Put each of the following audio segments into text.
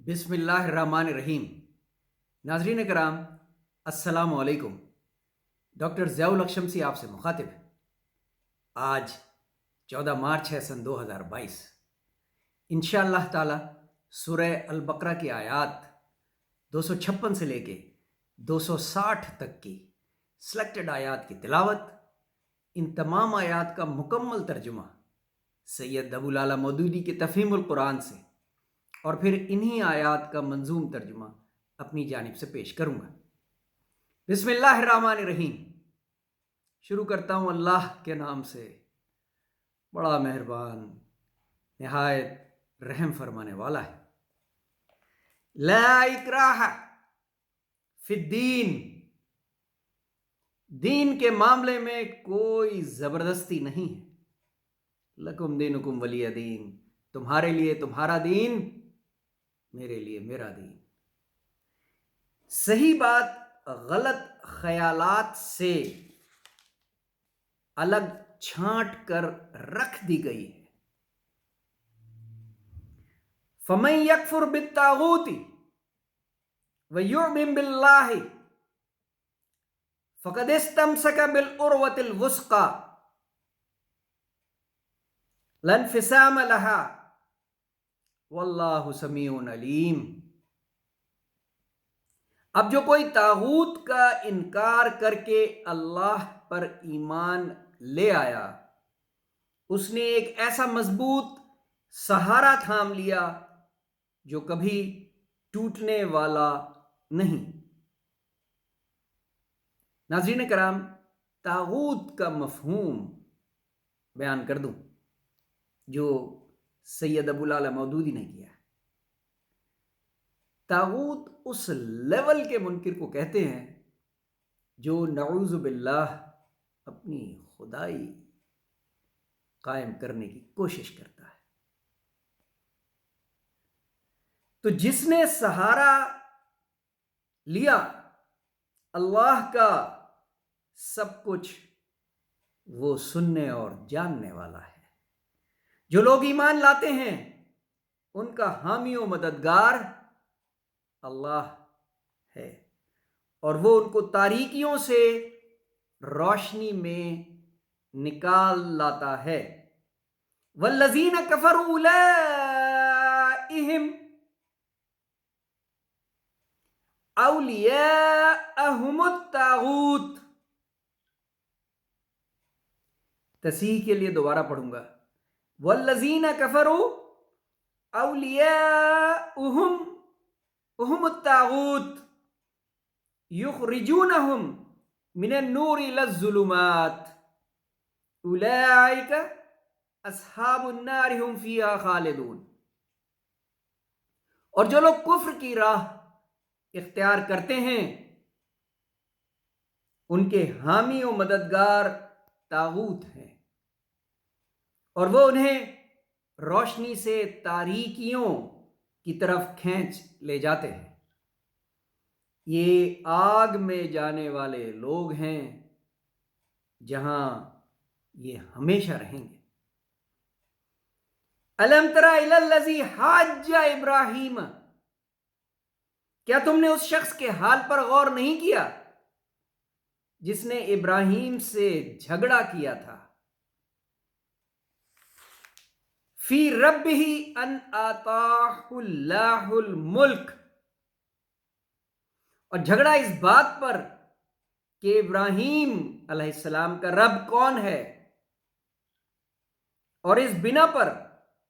بسم اللہ الرحمن الرحیم۔ ناظرین کرام، السلام علیکم۔ ڈاکٹر ضیاء الحق شمسی آپ سے مخاطب ہے۔ آج 14 مارچ ہے سن 2022۔ انشاءاللہ تعالی سورہ البقرہ کی آیات 256 سے لے کے 260 تک کی سلیکٹڈ آیات کی تلاوت، ان تمام آیات کا مکمل ترجمہ سید ابو العلا مودودی کے تفہیم القرآن سے، اور پھر انہی آیات کا منظوم ترجمہ اپنی جانب سے پیش کروں گا۔ بسم اللہ الرحمن الرحیم۔ شروع کرتا ہوں اللہ کے نام سے، بڑا مہربان نہایت رحم فرمانے والا ہے۔ لا اکراہ فی الدین، دین کے معاملے میں کوئی زبردستی نہیں ہے۔ لکم دینکم ولی دین، تمہارے لیے تمہارا دین، میرے لیے میرا دین۔ صحیح بات غلط خیالات سے الگ چھانٹ کر رکھ دی گئی ہے۔ فَمَن يَكْفُرْ بِالطَّاغُوتِ وَيُؤْمِن بِاللَّهِ فَقَدِ اسْتَمْسَكَ بِالْعُرْوَةِ الْوُثْقَىٰ لَا انفصام لَهَا واللہ سمیع علیم۔ اب جو کوئی طاغوت کا انکار کر کے اللہ پر ایمان لے آیا، اس نے ایک ایسا مضبوط سہارا تھام لیا جو کبھی ٹوٹنے والا نہیں۔ ناظرین کرام، طاغوت کا مفہوم بیان کر دوں جو سید ابو العلا مودودی نے کیا ہے۔ طاغوت اس لیول کے منکر کو کہتے ہیں جو نعوذ باللہ اپنی خدائی قائم کرنے کی کوشش کرتا ہے۔ تو جس نے سہارا لیا اللہ کا سب کچھ، وہ سننے اور جاننے والا ہے۔ جو لوگ ایمان لاتے ہیں ان کا حامی و مددگار اللہ ہے، اور وہ ان کو تاریکیوں سے روشنی میں نکال لاتا ہے۔ والذین کفروا اولئہم اولیاءہم الطاغوت۔ تصحیح کے لیے دوبارہ پڑھوں گا۔ والذین کفروا اولیاؤہم الطاغوت یخرجونہم من النور الی الظلمات اولئک اصحاب النار ہم فیہا خالدون۔ اور جو لوگ کفر کی راہ اختیار کرتے ہیں ان کے حامی و مددگار طاغوت ہیں، اور وہ انہیں روشنی سے تاریکیوں کی طرف کھینچ لے جاتے ہیں۔ یہ آگ میں جانے والے لوگ ہیں جہاں یہ ہمیشہ رہیں گے۔ الم تر الی الذی حاج ابراہیم، کیا تم نے اس شخص کے حال پر غور نہیں کیا جس نے ابراہیم سے جھگڑا کیا تھا؟ فی ربہ ان آتاہ اللہ الملک، اور جھگڑا اس بات پر کہ ابراہیم علیہ السلام کا رب کون ہے، اور اس بنا پر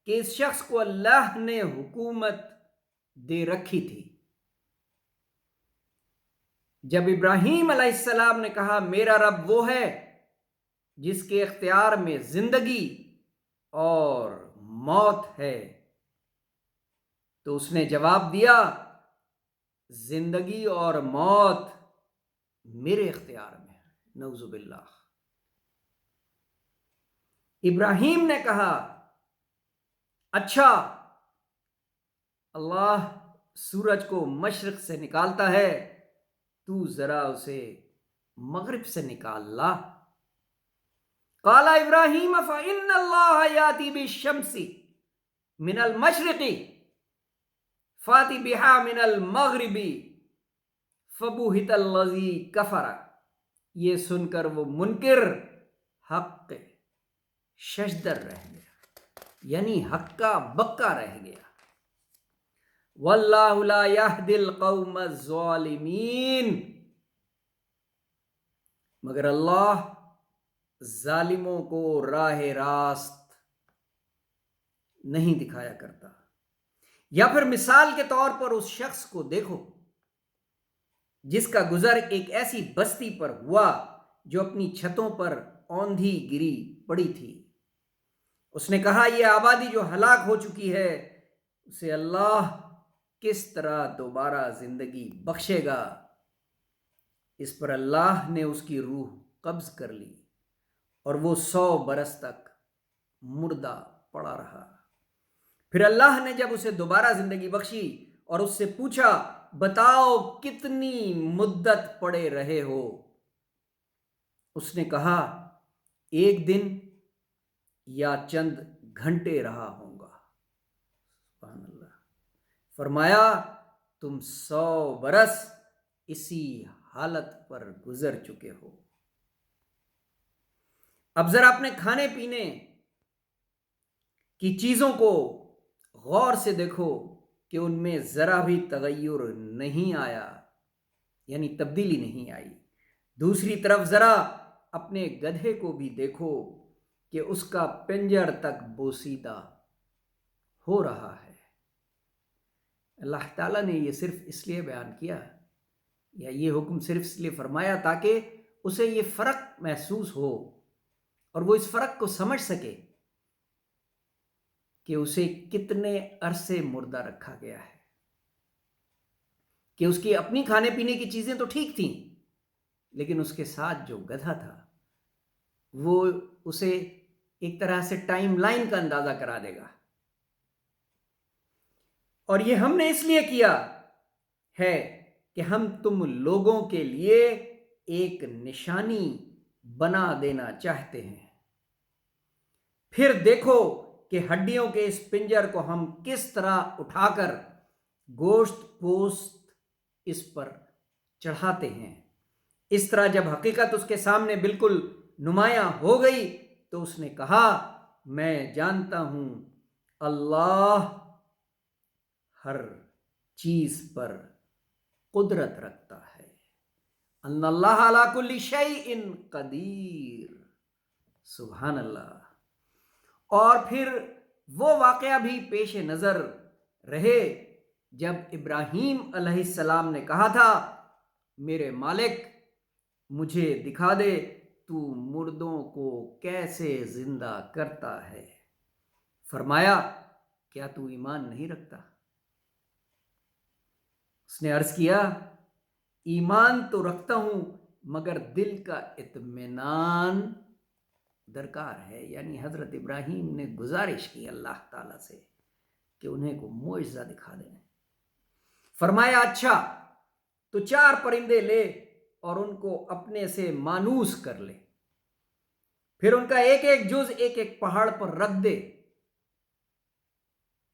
کہ اس شخص کو اللہ نے حکومت دے رکھی تھی۔ جب ابراہیم علیہ السلام نے کہا میرا رب وہ ہے جس کے اختیار میں زندگی اور موت ہے، تو اس نے جواب دیا زندگی اور موت میرے اختیار میں ہے، نعوذ باللہ۔ ابراہیم نے کہا اچھا، اللہ سورج کو مشرق سے نکالتا ہے، تو ذرا اسے مغرب سے نکال لا۔ قال ابراہیم فإن اللہ یاتی بالشمس من المشرق फाति बिहा मिनल मगरिबी फबुहितल लज़ी कफरा, ये सुनकर वो मुनकिर हक शशदर रह गया, यानी हक्का बक्का रह गया। वल्लाहु ला यहदिल कौम ज़ालिमीन, मगर अल्लाह जालिमों को राह रास्त नहीं दिखाया करता। या फिर मिसाल के तौर पर उस शख्स को देखो जिसका गुजर एक ऐसी बस्ती पर हुआ जो अपनी छतों पर औंधी गिरी पड़ी थी। उसने कहा, यह आबादी जो हलाक हो चुकी है उसे अल्लाह किस तरह दोबारा जिंदगी बख्शेगा। इस पर अल्लाह ने उसकी रूह कब्ज कर ली और वो 100 बरस तक मुर्दा पड़ा रहा। फिर अल्लाह ने जब उसे दोबारा जिंदगी बख्शी और उससे पूछा, बताओ कितनी मुद्दत पड़े रहे हो, उसने कहा, 1 दिन या चंद घंटे रहा होगा। सुभान अल्लाह। फरमाया, तुम 100 बरस इसी हालत पर गुजर चुके हो। अब जरा अपने खाने पीने की चीजों को गौर से देखो कि उनमें जरा भी तगय्युर नहीं आया, यानी तब्दीली नहीं आई। दूसरी तरफ जरा अपने गधे को भी देखो कि उसका पिंजर तक बोसीदा हो रहा है। अल्लाह ताला ने यह सिर्फ इसलिए बयान किया, या ये हुक्म सिर्फ इसलिए फरमाया ताकि उसे ये फर्क महसूस हो और वो इस फर्क को समझ सके कि उसे कितने अरसे मुर्दा रखा गया है। कि उसकी अपनी खाने पीने की चीजें तो ठीक थीं, लेकिन उसके साथ जो गधा था वो उसे एक तरह से टाइमलाइन का अंदाजा करा देगा। और ये हमने इसलिए किया है कि हम तुम लोगों के लिए एक निशानी बना देना चाहते हैं। फिर देखो कि हड्डियों के इस पिंजर को हम किस तरह उठाकर गोश्त पोस्त इस पर चढ़ाते हैं। इस तरह जब हकीकत उसके सामने बिल्कुल नुमायां हो गई तो उसने कहा, मैं जानता हूं अल्लाह हर चीज पर कुदरत रखता है। अन्नल्लाह अला कुल्ली शैइन कदीर। सुभान अल्लाह। और फिर वो वाकया भी पेश नजर रहे जब इब्राहीम अलैहिस्सलाम ने कहा था, मेरे मालिक मुझे दिखा दे तू मुर्दों को कैसे जिंदा करता है। फरमाया, क्या तू ईमान नहीं रखता? उसने अर्ज किया, ईमान तो रखता हूं मगर दिल का इत्मीनान दरकार है। यानी हजरत इब्राहीम ने गुजारिश की अल्लाह ताला से कि उन्हें को मोइज़ा दिखा दें। फरमाया, अच्छा तो 4 परिंदे ले और उनको अपने से मानूस कर ले, फिर उनका एक एक जुज एक एक पहाड़ पर रख दे,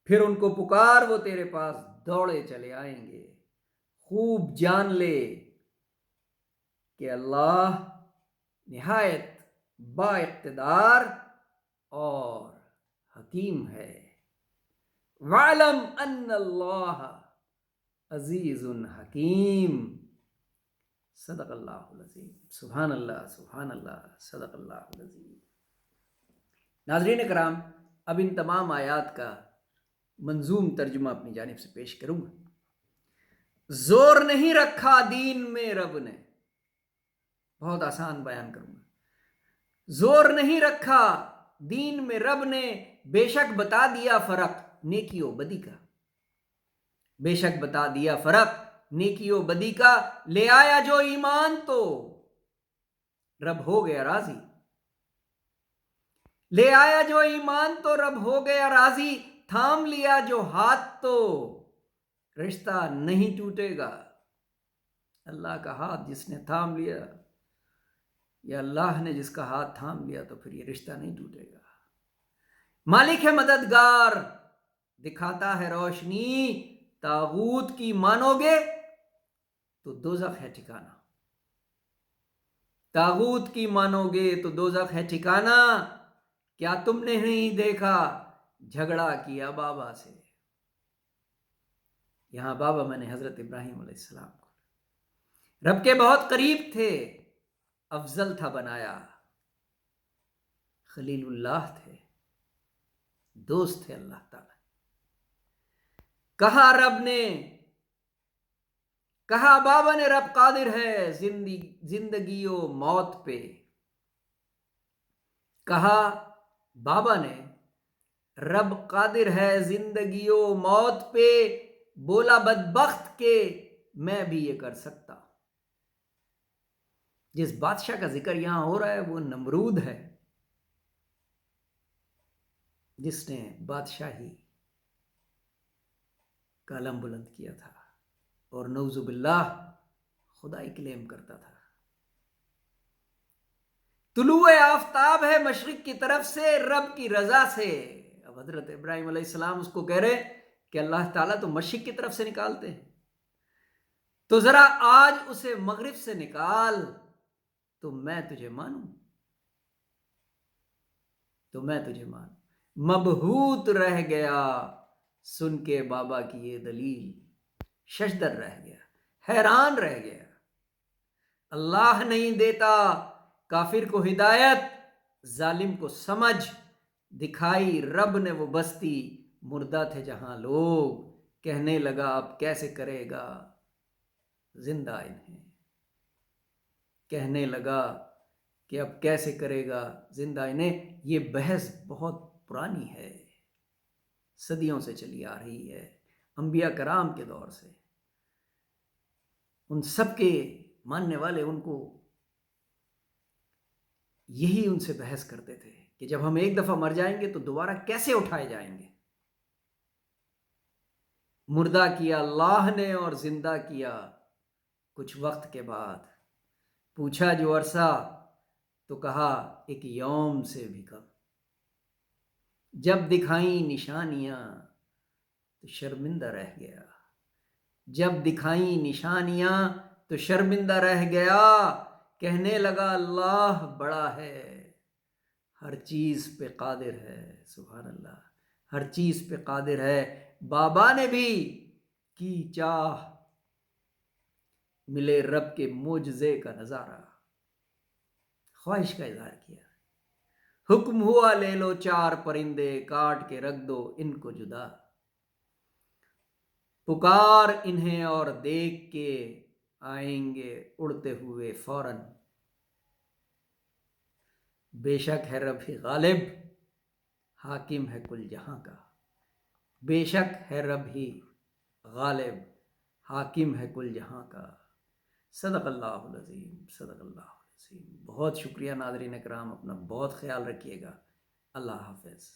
फिर उनको पुकार, वो तेरे पास दौड़े चले आएंगे। खूब जान ले कि अल्लाह निहायत बाइख्तिदार और हकीम है। वालम अन्नल्लाह अजीजुन हकीम। सदक़ल्लाहुल अज़ीम। सुभान अल्लाह, सुभान अल्लाह, सदक़ल्लाहुल अज़ीम। नाज़रीन कराम, अब इन तमाम आयात का मंजूम तर्जुमा अपनी जानिब से पेश करूंगा। जोर नहीं रखा दीन में रब ने, बहुत आसान बयान करूंगा। जोर नहीं रखा दीन में रब ने, बेशक बता दिया फर्क नेकी और बदी का। बेशक बता दिया फर्क नेकी और बदी का, ले आया जो ईमान तो रब हो गया राजी। ले आया जो ईमान तो रब हो गया राजी, थाम लिया जो हाथ तो रिश्ता नहीं टूटेगा। अल्लाह का हाथ जिसने थाम लिया, या अल्लाह ने जिसका हाथ थाम लिया, तो फिर ये रिश्ता नहीं टूटेगा। मालिक है मददगार, दिखाता है रोशनी, तागूत की मानोगे तो दोज़ख है ठिकाना, तागूत की मानोगे तो दोज़ख है ठिकाना। क्या तुमने नहीं देखा झगड़ा किया बाबा से। यहां बाबा मैंने हजरत इब्राहिम अलैहिस्सलाम को रब के बहुत करीब थे, अफजल था बनाया, खलीलुल्लाह थे, दोस्त थे अल्लाह ताला। कहा रब ने, कहा बाबा ने रब कादिर है जिंदगी व मौत पे। कहा बाबा ने रब कादिर है जिंदगी व मौत पे। बोला बदबख्त के मैं भी ये कर सकता। जिस बादशाह का जिक्र यहां हो रहा है वो नमरूद है, जिसने बादशाही का अलम बुलंद किया था और नऊजुबिल्लाह खुदाई क्लेम करता था। तुलुए आफताब है मशरिक की तरफ से रब की रजा से। अब हजरत इब्राहिम अलैहिस्सलाम उसको कह रहे कि अल्लाह ताला तो मशरिक की तरफ से निकालते हैं, तो जरा आज उसे मगरिब से निकाल तो मैं तुझे मानूं, तो मैं तुझे मानूं। मबहूत रह गया सुन के बाबा की ये दलील, शशदर रह गया, हैरान रह गया। अल्लाह नहीं देता काफिर को हिदायत, जालिम को समझ। दिखाई रब ने वो बस्ती, मुर्दा थे जहां लोग। कहने लगा अब कैसे करेगा जिंदा इन्हें। कहने लगा कि अब कैसे करेगा जिंदा इन्हें। ये बहस बहुत पुरानी है, सदियों से चली आ रही है, अंबिया कराम के दौर से। उन सबके मानने वाले उनको यही उनसे बहस करते थे कि जब हम एक दफा मर जाएंगे तो दोबारा कैसे उठाए जाएंगे। मुर्दा किया अल्लाह ने और जिंदा किया कुछ वक्त के बाद। पूछा जो अरसा तो कहा एक यौम से भी कम। जब दिखाई निशानियां तो शर्मिंदा रह गया, जब दिखाई निशानियां तो शर्मिंदा रह गया। कहने लगा अल्लाह बड़ा है, हर चीज पे कादिर है। सुभान अल्लाह, हर चीज पे कादिर है। बाबा ने भी की चाह मिले रब के मोजजे का नजारा, ख्वाहिश का इजहार किया। हुक्म हुआ ले लो चार परिंदे, काट के रख दो इनको जुदा। पुकार इन्हें और देख के आएंगे उड़ते हुए फौरन। बेशक है रब ही गालिब, हाकिम है कुल जहां का। बेशक है रब ही गालिब, हाकिम है कुल जहां का। सदक़ल्लाहुल अज़ीम, सदक़ल्लाहुल अज़ीम। बहुत शुक्रिया नाज़रीन इकराम, अपना बहुत ख्याल रखिएगा। अल्लाह हाफ़िज़।